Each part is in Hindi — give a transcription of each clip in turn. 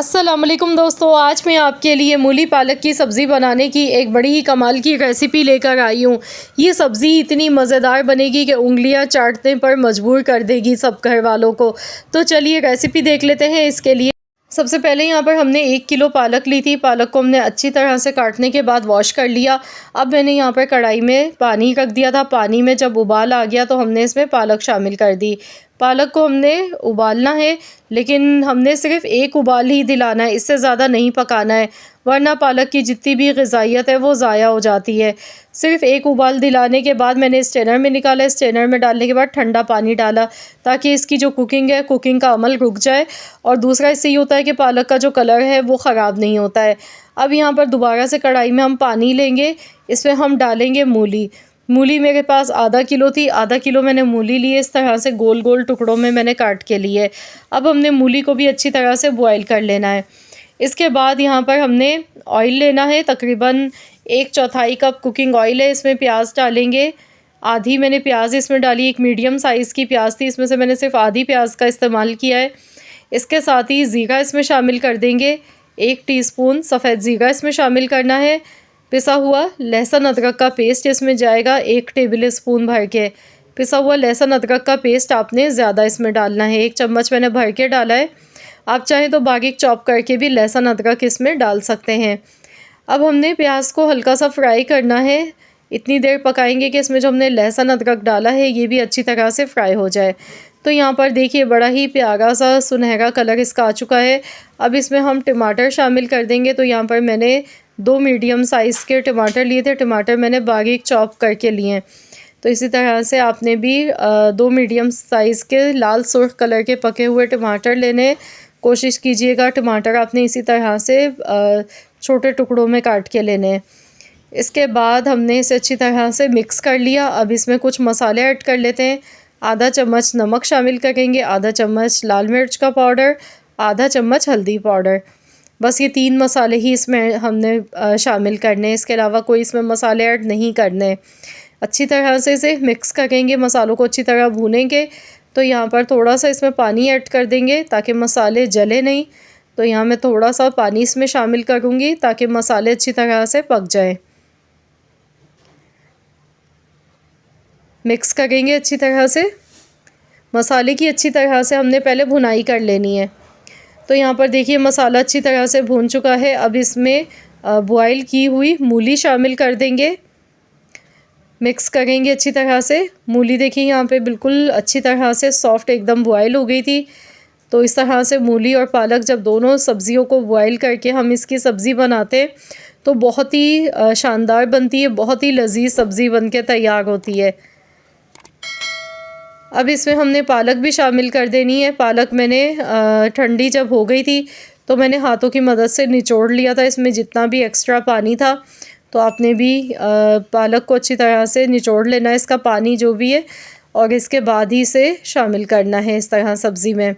अस्सलाम वालेकुम दोस्तों, आज मैं आपके लिए मूली पालक की सब्ज़ी बनाने की एक बड़ी ही कमाल की रेसिपी लेकर आई हूँ। ये सब्ज़ी इतनी मज़ेदार बनेगी कि उंगलियां चाटने पर मजबूर कर देगी सब घर वालों को। तो चलिए रेसिपी देख लेते हैं। इसके लिए सबसे पहले यहाँ पर हमने 1 किलो पालक ली थी। पालक को हमने अच्छी तरह से काटने के बाद वॉश कर लिया। अब मैंने यहाँ पर कढ़ाई में पानी रख दिया था। पानी में जब उबाल आ गया तो हमने इसमें पालक शामिल कर दी। पालक को हमने उबालना है, लेकिन हमने सिर्फ़ एक उबाल ही दिलाना है, इससे ज़्यादा नहीं पकाना है, वरना पालक की जितनी भी ग़िज़ाइयत है वो ज़ाया हो जाती है। सिर्फ़ एक उबाल दिलाने के बाद मैंने स्ट्रेनर में निकाला। स्ट्रेनर में डालने के बाद ठंडा पानी डाला, ताकि इसकी जो कुकिंग है, कुकिंग का अमल रुक जाए। और दूसरा इससे ये होता है कि पालक का जो कलर है वो ख़राब नहीं होता है। अब यहाँ पर दोबारा से कढ़ाई में हम पानी लेंगे, इसमें हम डालेंगे मूली। मूली मेरे पास आधा किलो थी, आधा किलो मैंने मूली ली है। इस तरह से गोल गोल टुकड़ों में मैंने काट के ली है। अब हमने मूली को भी अच्छी तरह से बॉयल कर लेना है। इसके बाद यहाँ पर हमने ऑयल लेना है, तकरीबन 1/4 कप कुकिंग ऑयल है। इसमें प्याज डालेंगे, आधी मैंने प्याज इसमें डाली। एक मीडियम साइज़ की प्याज थी, इसमें से मैंने सिर्फ आधी प्याज का इस्तेमाल किया है। इसके साथ ही ज़ीरा इसमें शामिल कर देंगे। 1 टीस्पून सफ़ेद ज़ीरा इसमें शामिल करना है। पिसा हुआ लहसुन अदरक का पेस्ट इसमें जाएगा 1 टेबल स्पून भर के। पिसा हुआ लहसुन अदरक का पेस्ट आपने ज़्यादा इसमें डालना है, 1 चम्मच मैंने भर के डाला है। आप चाहें तो बारीक चॉप करके भी लहसुन अदरक इसमें डाल सकते हैं। अब हमने प्याज को हल्का सा फ्राई करना है। इतनी देर पकाएंगे कि इसमें जो हमने लहसुन अदरक डाला है ये भी अच्छी तरह से फ्राई हो जाए। तो यहाँ पर देखिए बड़ा ही प्यारा सा सुनहरा कलर इसका आ चुका है। अब इसमें हम टमाटर शामिल कर देंगे। तो यहाँ पर मैंने 2 मीडियम साइज़ के टमाटर लिए थे। टमाटर मैंने बारीक चॉप करके लिए हैं। तो इसी तरह से आपने भी 2 मीडियम साइज़ के लाल सुर्ख कलर के पके हुए टमाटर लेने कोशिश कीजिएगा। टमाटर आपने इसी तरह से छोटे टुकड़ों में काट के लेने हैं। इसके बाद हमने इसे अच्छी तरह से मिक्स कर लिया। अब इसमें कुछ मसाले ऐड कर लेते हैं। आधा चम्मच नमक शामिल करेंगे, आधा चम्मच लाल मिर्च का पाउडर, आधा चम्मच हल्दी पाउडर। बस ये 3 मसाले ही इसमें हमने शामिल करने हैं, इसके अलावा कोई इसमें मसाले ऐड नहीं करने। अच्छी तरह से इसे मिक्स करेंगे, मसालों को अच्छी तरह भूनेंगे। तो यहाँ पर थोड़ा सा इसमें पानी ऐड कर देंगे ताकि मसाले जले नहीं। तो यहाँ मैं थोड़ा सा पानी इसमें शामिल करूँगी ताकि मसाले अच्छी तरह से पक जाएँ। मिक्स करेंगे अच्छी तरह से। मसाले की अच्छी तरह से हमने पहले भुनाई कर लेनी है। तो यहाँ पर देखिए मसाला अच्छी तरह से भून चुका है। अब इसमें बॉयल की हुई मूली शामिल कर देंगे। मिक्स करेंगे अच्छी तरह से। मूली देखिए यहाँ पे बिल्कुल अच्छी तरह से सॉफ्ट एकदम बॉयल हो गई थी। तो इस तरह से मूली और पालक जब दोनों सब्ज़ियों को बॉयल करके हम इसकी सब्ज़ी बनाते हैं तो बहुत ही शानदार बनती है, बहुत ही लजीज सब्ज़ी बन के तैयार होती है। अब इसमें हमने पालक भी शामिल कर देनी है। पालक मैंने ठंडी जब हो गई थी तो मैंने हाथों की मदद से निचोड़ लिया था। इसमें जितना भी एक्स्ट्रा पानी था तो आपने भी पालक को अच्छी तरह से निचोड़ लेना है, इसका पानी जो भी है, और इसके बाद ही इसे शामिल करना है इस तरह सब्ज़ी में।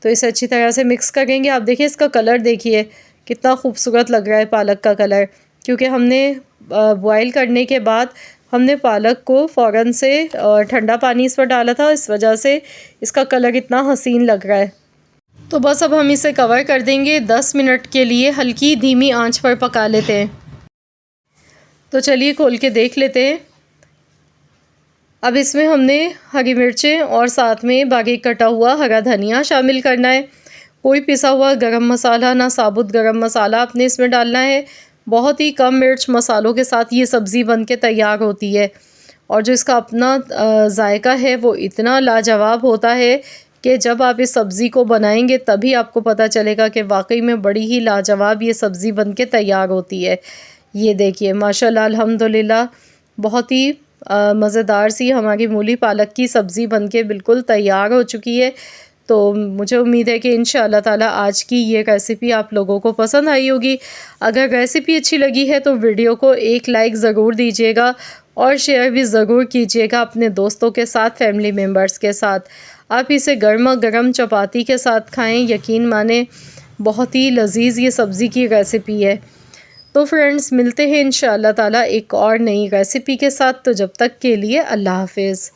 तो इसे अच्छी तरह से मिक्स करेंगे। आप देखिए इसका कलर देखिए कितना खूबसूरत लग रहा है पालक का कलर, क्योंकि हमने बॉयल करने के बाद हमने पालक को फ़ौरन से ठंडा पानी इस पर डाला था, इस वजह से इसका कलर इतना हसीन लग रहा है। तो बस अब हम इसे कवर कर देंगे 10 मिनट के लिए, हल्की धीमी आंच पर पका लेते हैं। तो चलिए खोल के देख लेते हैं। अब इसमें हमने हरी मिर्चें और साथ में बारीक कटा हुआ हरा धनिया शामिल करना है। कोई पिसा हुआ गरम मसाला ना साबुत गरम मसाला आपने इसमें डालना है। बहुत ही कम मिर्च मसालों के साथ ये सब्ज़ी बनके तैयार होती है, और जो इसका अपना जायका है वो इतना लाजवाब होता है कि जब आप इस सब्ज़ी को बनाएंगे तभी आपको पता चलेगा कि वाकई में बड़ी ही लाजवाब ये सब्ज़ी बनके तैयार होती है। ये देखिए माशाल्लाह अल्हम्दुलिल्लाह बहुत ही मज़ेदार सी हमारी मूली पालक की सब्ज़ी बनके बिल्कुल तैयार हो चुकी है। तो मुझे उम्मीद है कि इंशाअल्लाह ताला आज की ये रेसिपी आप लोगों को पसंद आई होगी। अगर रेसिपी अच्छी लगी है तो वीडियो को एक लाइक ज़रूर दीजिएगा और शेयर भी ज़रूर कीजिएगा अपने दोस्तों के साथ, फैमिली मेम्बर्स के साथ। आप इसे गर्मा गर्म चपाती के साथ खाएं, यकीन माने बहुत ही लजीज ये सब्ज़ी की रेसिपी है। तो फ्रेंड्स मिलते हैं इंशाअल्लाह ताला एक और नई रेसिपी के साथ। तो जब तक के लिए अल्लाह हाफ़िज़।